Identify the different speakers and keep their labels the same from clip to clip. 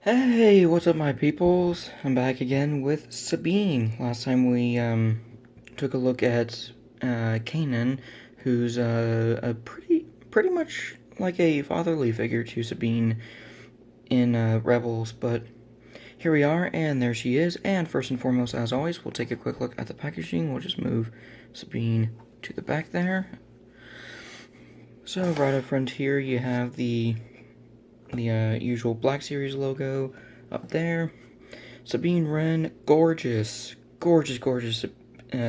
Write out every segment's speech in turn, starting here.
Speaker 1: Hey, what's up, my peoples? I'm back again with Sabine. Last time we took a look at Kanan, who's a pretty much like a fatherly figure to Sabine in Rebels, but here we are, and there she is. And first and foremost, as always, we'll take a quick look at the packaging. We'll just move Sabine to the back there. So right up front here, you have the usual Black Series logo up there. Sabine Wren, gorgeous, gorgeous, gorgeous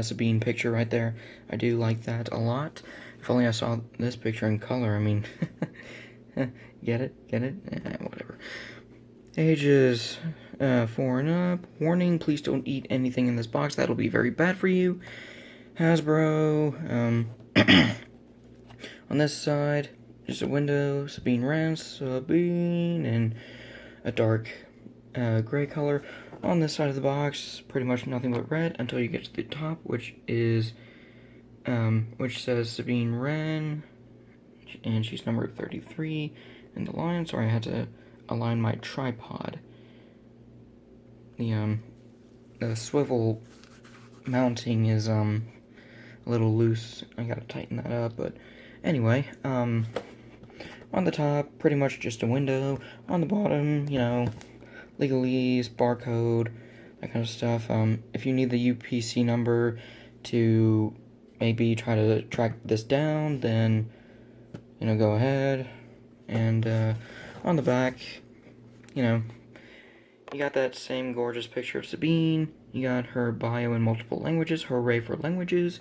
Speaker 1: Sabine picture right there. I do like that a lot. If only I saw this picture in color. I mean, get it, get it, whatever. Ages 4 and up. Warning: please don't eat anything in this box. That'll be very bad for you. Hasbro. On this side, just a window. Sabine Wren, Sabine, and a dark gray color. On this side of the box, pretty much nothing but red until you get to the top, which says Sabine Wren, and she's number 33 in the line. Sorry, I had to align my tripod. The swivel mounting is a little loose. I gotta tighten that up, but anyway, on the top, pretty much just a window. On the bottom, legalese, barcode, that kind of stuff. If you need the UPC number to maybe try to track this down, then, go ahead. And on the back, you got that same gorgeous picture of Sabine. You got her bio in multiple languages, hooray for languages.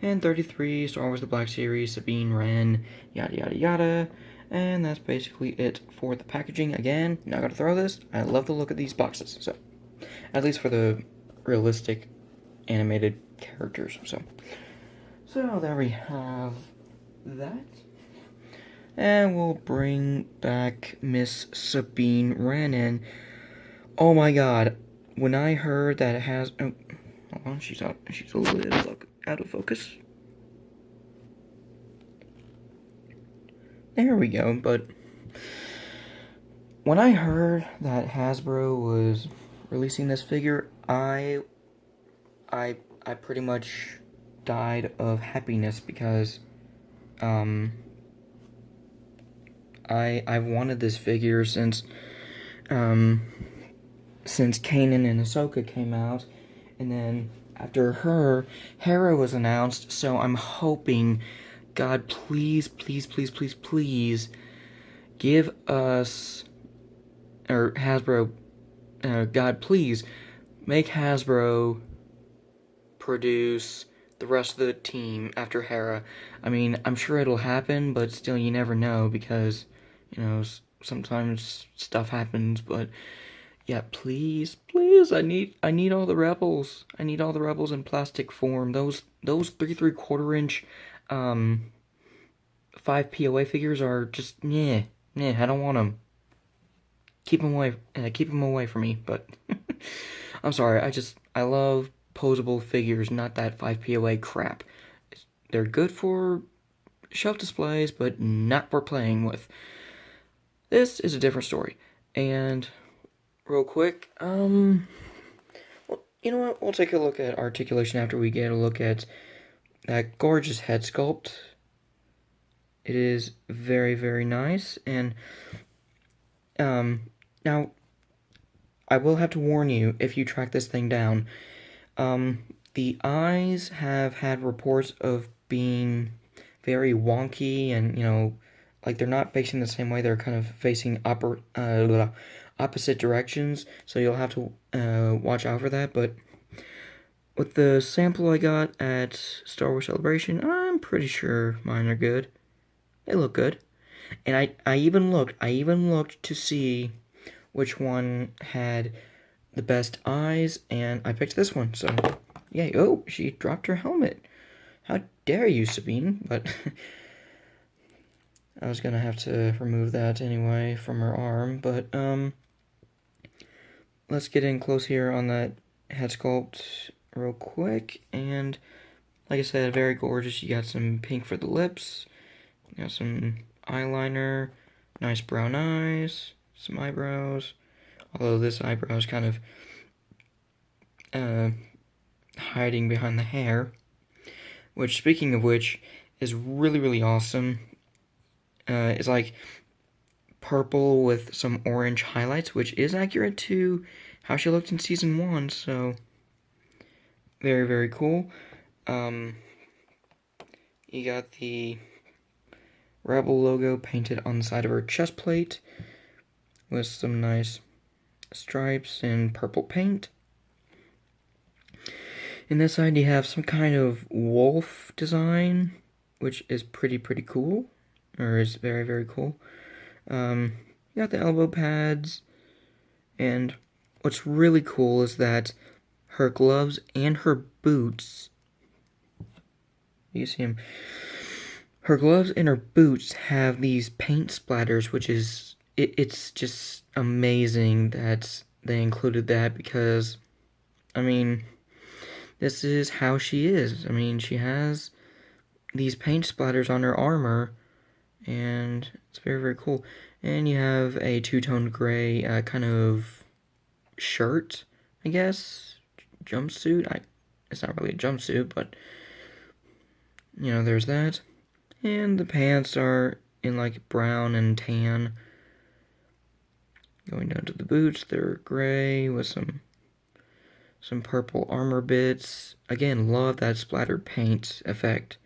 Speaker 1: And 33, Star Wars The Black Series, Sabine Wren, yada yada yada. And that's basically it for the packaging. Again, not gonna throw this. I love the look of these boxes. So, at least for the realistic animated characters. So there we have that. And we'll bring back Miss Sabine Wren. And oh my god, when I heard that it has, oh, hold on, she's a little out of focus. There we go, but when I heard that Hasbro was releasing this figure, I pretty much died of happiness because I've wanted this figure since Kanan and Ahsoka came out, and then after her, Hera was announced, so I'm hoping, God, please, please, please, please, please, give us, or Hasbro, God, please, make Hasbro produce the rest of the team after Hera. I mean, I'm sure it'll happen, but still, you never know, because, sometimes stuff happens, but yeah, please, please, I need all the rebels. I need all the rebels in plastic form. Those 3¾ inch 5 POA figures are just nah. I don't want them. Keep them away from me. But I'm sorry. I love posable figures, not that 5 POA crap. They're good for shelf displays, but not for playing with. This is a different story. And real quick, well, you know what? We'll take a look at articulation after we get a look at that gorgeous head sculpt. It is very, very nice. And now I will have to warn you if you track this thing down. The eyes have had reports of being very wonky, and like they're not facing the same way. They're kind of facing opposite directions. So you'll have to watch out for that. But with the sample I got at Star Wars Celebration, I'm pretty sure mine are good. They look good. And I even looked to see which one had the best eyes, and I picked this one. So, yeah. Oh, she dropped her helmet. How dare you, Sabine? But I was gonna have to remove that anyway from her arm. But let's get in close here on that head sculpt real quick. And like I said, very gorgeous. You got some pink for the lips. You got some eyeliner, nice brown eyes, some eyebrows. Although this eyebrow is kind of hiding behind the hair. Which, speaking of which, is really, really awesome. It's like purple with some orange highlights, which is accurate to how she looked in season 1, so very, very cool. You got the Rebel logo painted on the side of her chest plate with some nice stripes and purple paint. In this side, you have some kind of wolf design, which is pretty cool, or is very, very cool. You got the elbow pads, and what's really cool is that her gloves and her boots, you see them, her gloves and her boots have these paint splatters, which is, it's just amazing that they included that because, I mean, this is how she is. I mean, she has these paint splatters on her armor, and it's very, very cool. And you have a two-tone gray kind of shirt, I guess, jumpsuit. It's not really a jumpsuit, but, you know, there's that. And the pants are in, like, brown and tan. Going down to the boots, they're gray with some purple armor bits. Again, love that splattered paint effect.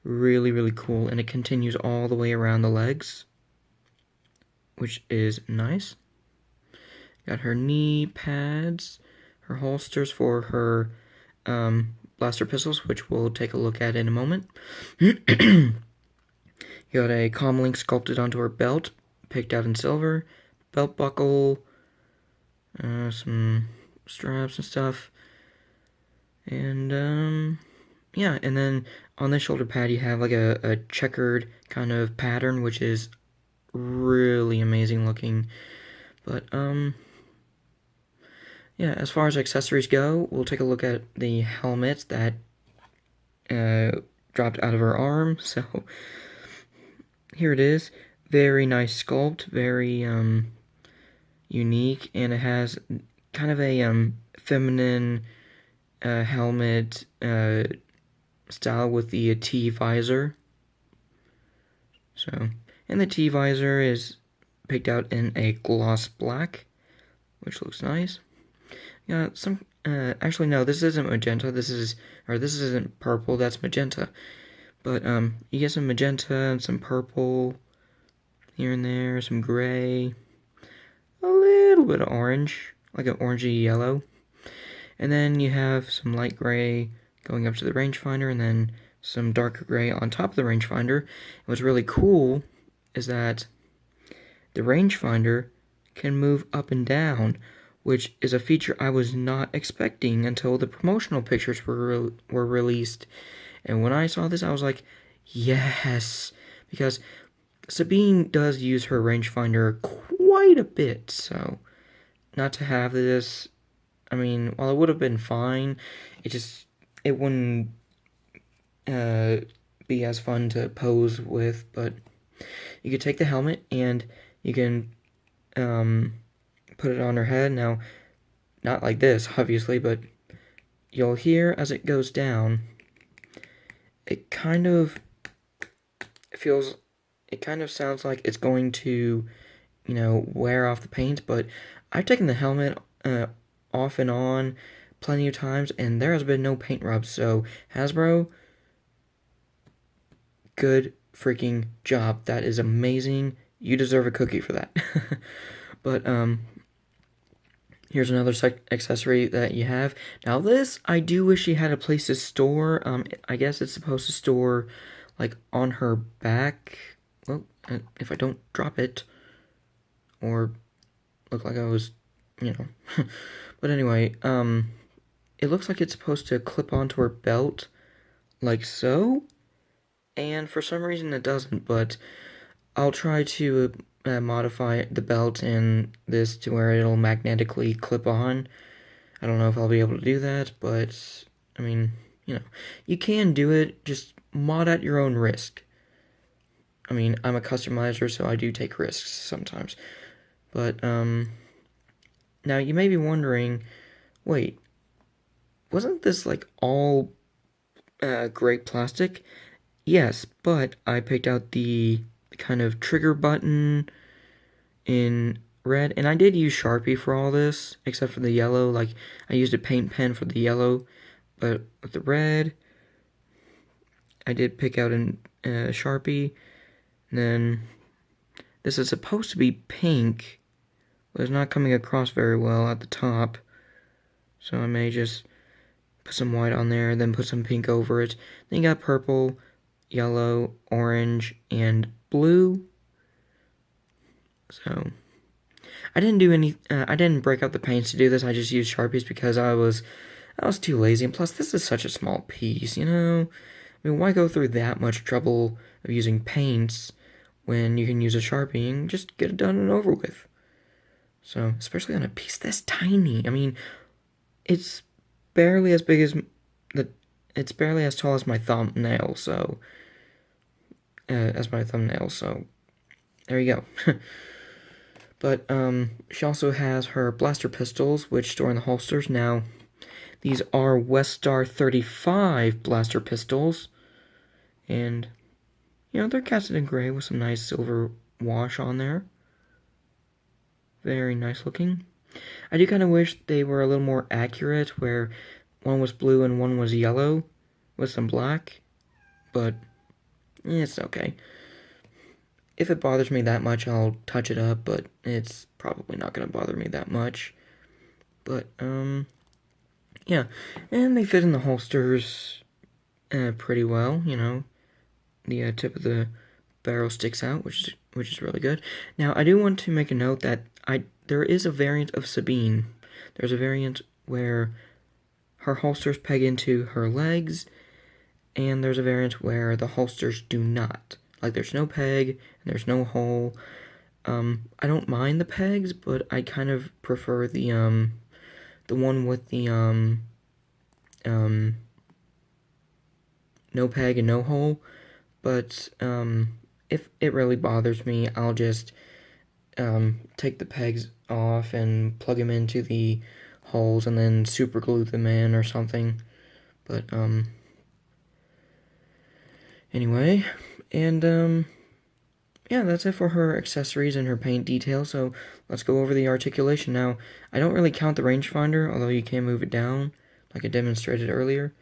Speaker 1: Really, really cool. And it continues all the way around the legs, which is nice. Got her knee pads, her holsters for her blaster pistols, which we'll take a look at in a moment. You got a comlink sculpted onto her belt, picked out in silver, belt buckle, some straps and stuff, and yeah, and then on the shoulder pad you have like a checkered kind of pattern, which is really amazing looking. But yeah, as far as accessories go, we'll take a look at the helmet that dropped out of her arm. So here it is. Very nice sculpt, very unique, and it has kind of a feminine helmet style with the T visor. So, and the T visor is picked out in a gloss black, which looks nice. Yeah, some actually no, this isn't magenta. This isn't purple. That's magenta. But you get some magenta and some purple here and there, some gray, a little bit of orange, like an orangey yellow. And then you have some light gray going up to the rangefinder, and then some darker gray on top of the rangefinder. And what's really cool is that the rangefinder can move up and down, which is a feature I was not expecting until the promotional pictures were released. And when I saw this, I was like, yes, because Sabine does use her rangefinder quite a bit, so not to have this, I mean, while it would have been fine, it wouldn't be as fun to pose with. But you could take the helmet and you can put it on her head. Now, not like this, obviously, but you'll hear as it goes down, it kind of sounds like it's going to, you know, wear off the paint. But I've taken the helmet off and on plenty of times, and there has been no paint rubs. So Hasbro, good freaking job. That is amazing. You deserve a cookie for that. But here's another accessory that you have. Now this, I do wish she had a place to store. I guess it's supposed to store like on her back. Well, if I don't drop it or look like I was, you know. But anyway, it looks like it's supposed to clip onto her belt like so. And for some reason it doesn't, but I'll try to modify the belt in this to where it'll magnetically clip on. I don't know if I'll be able to do that, but, I mean, you know, you can do it, just mod at your own risk. I mean, I'm a customizer, so I do take risks sometimes. But, Now, you may be wondering, wait, wasn't this, like, all great plastic? Yes, but I picked out the kind of trigger button in red, and I did use Sharpie for all this, except for the yellow. Like, I used a paint pen for the yellow, but with the red, I did pick out a Sharpie. And then this is supposed to be pink, but it's not coming across very well at the top. So I may just put some white on there, then put some pink over it. Then you got purple, yellow, orange, and blue. So I didn't do any. I didn't break out the paints to do this. I just used Sharpies because I was too lazy. And plus, this is such a small piece, you know. I mean, why go through that much trouble of using paints when you can use a Sharpie and just get it done and over with? So, especially on a piece this tiny. I mean, it's barely as big as it's barely as tall as my thumbnail. So, there you go. But she also has her blaster pistols, which store in the holsters. Now, these are Westar 35 blaster pistols, and you know they're casted in gray with some nice silver wash on there. Very nice looking. I do kind of wish they were a little more accurate, where one was blue and one was yellow with some black, but it's okay. If it bothers me that much, I'll touch it up, but it's probably not going to bother me that much. But, yeah. And they fit in the holsters pretty well, you know. The tip of the barrel sticks out, which is really good. Now, I do want to make a note that there is a variant of Sabine. There's a variant where her holsters peg into her legs, and there's a variant where the holsters do not. Like, there's no peg, and there's no hole. I don't mind the pegs, but I kind of prefer the one with the, no peg and no hole. But, if it really bothers me, I'll just, take the pegs off and plug them into the holes and then super glue them in or something. But, anyway, and, yeah, that's it for her accessories and her paint details, so let's go over the articulation. Now, I don't really count the rangefinder, although you can move it down, like I demonstrated earlier.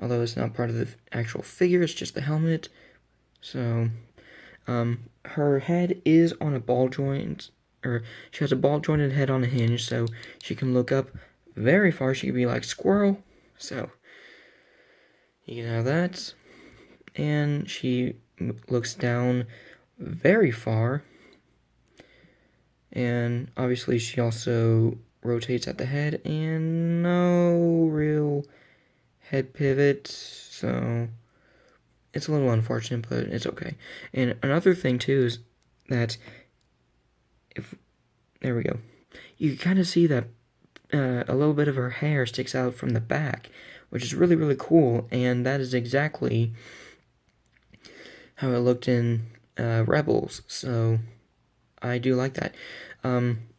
Speaker 1: Although it's not part of the actual figure, it's just the helmet. So, her head is on a ball joint, or she has a ball jointed head on a hinge, so she can look up very far. She can be like squirrel, so you can have that. And she looks down very far, and obviously she also rotates at the head, and no real head pivot, so it's a little unfortunate, but it's okay. And another thing too is that there we go, you can kind of see that a little bit of her hair sticks out from the back, which is really, really cool, and that is exactly how it looked in Rebels, so I do like that.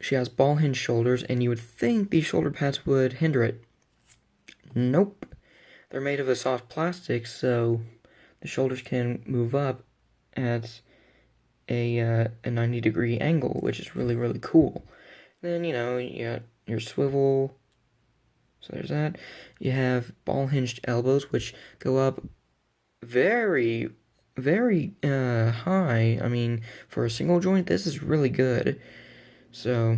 Speaker 1: She has ball hinge shoulders, and you would think these shoulder pads would hinder it. Nope. They're made of a soft plastic, so the shoulders can move up at a 90-degree angle, which is really, really cool. Then, you know, you got your swivel, so there's that. You have ball-hinged elbows, which go up very, very high. I mean, for a single joint, this is really good. So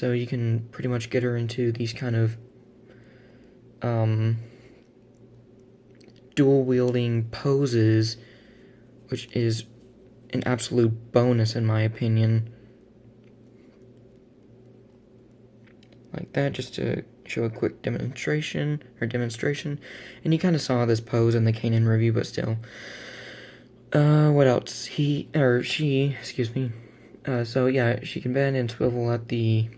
Speaker 1: you can pretty much get her into these kind of dual-wielding poses, which is an absolute bonus in my opinion. Like that, just to show a quick demonstration, and you kind of saw this pose in the Kanan review, but still. What else? She, excuse me. So yeah, she can bend and swivel at the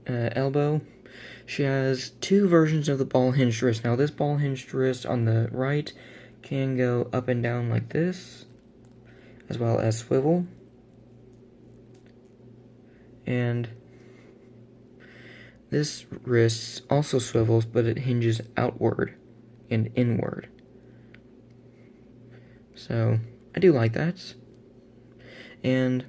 Speaker 1: elbow. She has two versions of the ball hinged wrist. Now this ball hinged wrist on the right can go up and down like this, as well as swivel. And this wrist also swivels, but it hinges outward and inward. So, I do like that. And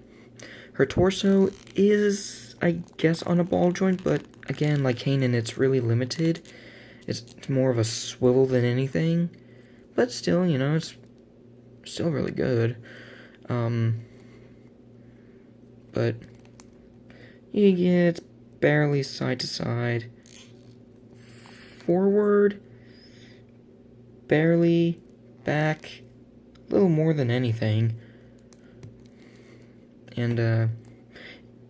Speaker 1: her torso is, I guess, on a ball joint, but again, like Kanan, it's really limited. It's more of a swivel than anything. But still, you know, it's still really good. But you get barely side to side. Forward, barely, back, a little more than anything. And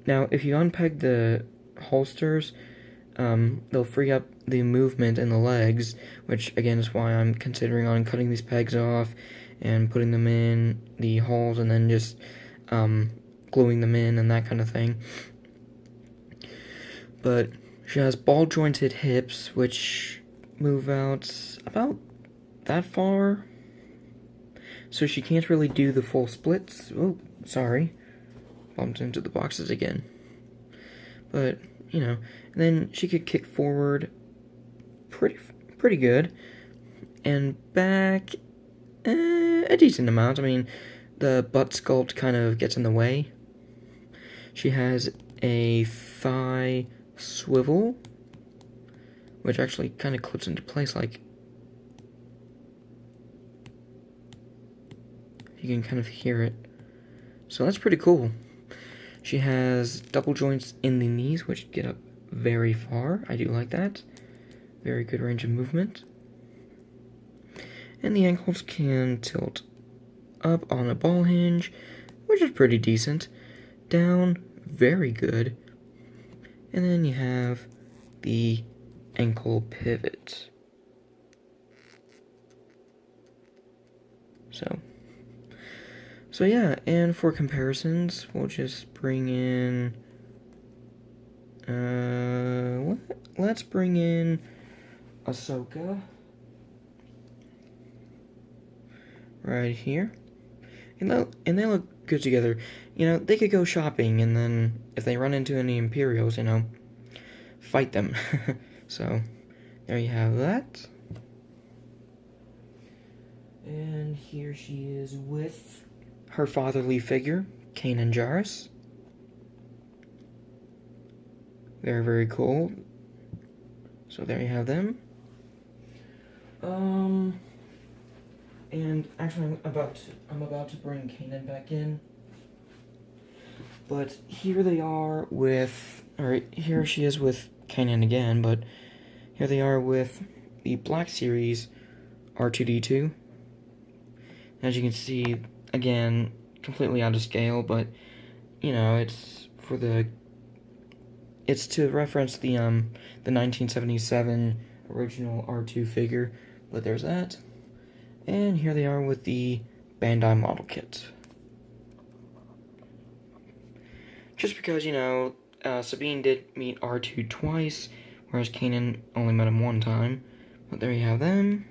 Speaker 1: now if you unpeg the holsters, they'll free up the movement in the legs, which again is why I'm considering on cutting these pegs off and putting them in the holes and then just gluing them in and that kind of thing. But she has ball jointed hips, which move out about that far, so she can't really do the full splits. Oh, sorry, bumped into the boxes again. But you know, and then she could kick forward pretty good, and back a decent amount. I mean, the butt sculpt kind of gets in the way. She has a thigh swivel, which actually kind of clips into place, like you can kind of hear it. So that's pretty cool. She has double joints in the knees, which get up very far. I do like that. Very good range of movement. And the ankles can tilt up on a ball hinge, which is pretty decent. Down, very good. And then you have the ankle pivot. So yeah, and for comparisons, we'll just bring in, let's bring in Ahsoka right here, and they look good together. You know, they could go shopping, and then if they run into any Imperials, you know, fight them. So there you have that. And here she is with her fatherly figure, Kanan Jarrus. Very, very cool. So there you have them. And actually, I'm about to bring Kanan back in. But here they are with, or here she is with Kanan again. But here they are with the Black Series R2-D2. As you can see, again, completely out of scale, but you know, it's to reference the 1977 original R2 figure. But there's that, and here they are with the Bandai model kit. Just because, you know, Sabine did meet R2 twice, whereas Kanan only met him one time. But there you have them.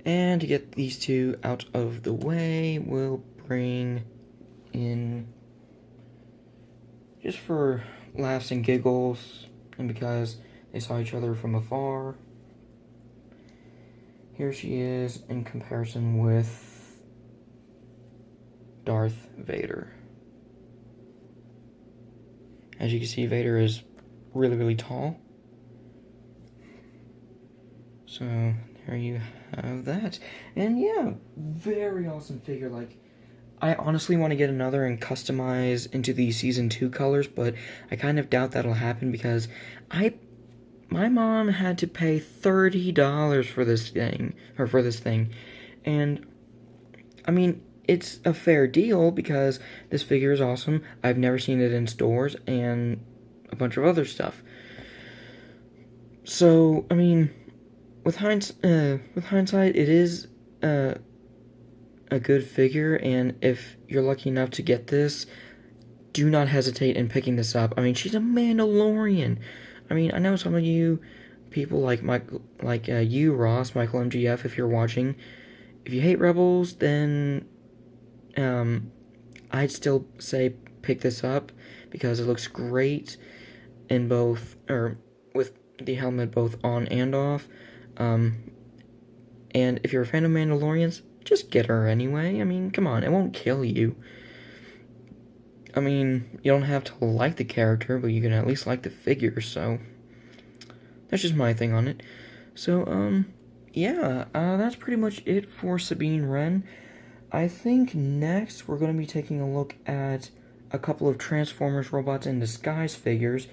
Speaker 1: And to get these two out of the way, we'll bring in, just for laughs and giggles, and because they saw each other from afar, here she is in comparison with Darth Vader. As you can see, Vader is really, really tall. So there you have that. And yeah, very awesome figure. Like, I honestly want to get another and customize into the Season 2 colors, but I kind of doubt that'll happen because my mom had to pay $30 for this thing. And, I mean, it's a fair deal because this figure is awesome. I've never seen it in stores and a bunch of other stuff. So, I mean, with hindsight, it is a good figure, and if you're lucky enough to get this, do not hesitate in picking this up. I mean, she's a Mandalorian. I mean, I know some of you people like you, Ross, Michael MGF, if you're watching, if you hate Rebels, then I'd still say pick this up because it looks great in both, or with the helmet both on and off. And if you're a fan of Mandalorians, just get her anyway. I mean, come on, it won't kill you. I mean, you don't have to like the character, but you can at least like the figure, so that's just my thing on it. So, yeah, that's pretty much it for Sabine Wren. I think next we're going to be taking a look at a couple of Transformers Robots in Disguise figures,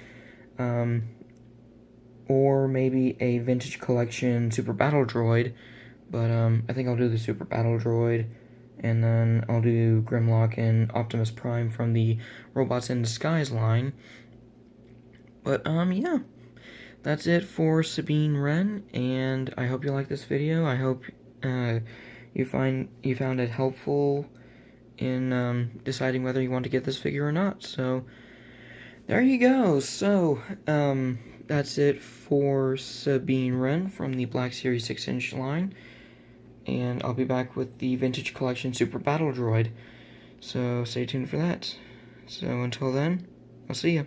Speaker 1: or maybe a Vintage Collection Super Battle Droid, but I think I'll do the Super Battle Droid, and then I'll do Grimlock and Optimus Prime from the Robots in Disguise line. But, yeah, that's it for Sabine Wren, and I hope you like this video. I hope you found it helpful in deciding whether you want to get this figure or not. So there you go. So that's it for Sabine Wren from the Black Series 6-inch line, and I'll be back with the Vintage Collection Super Battle Droid. So stay tuned for that. So until then, I'll see ya.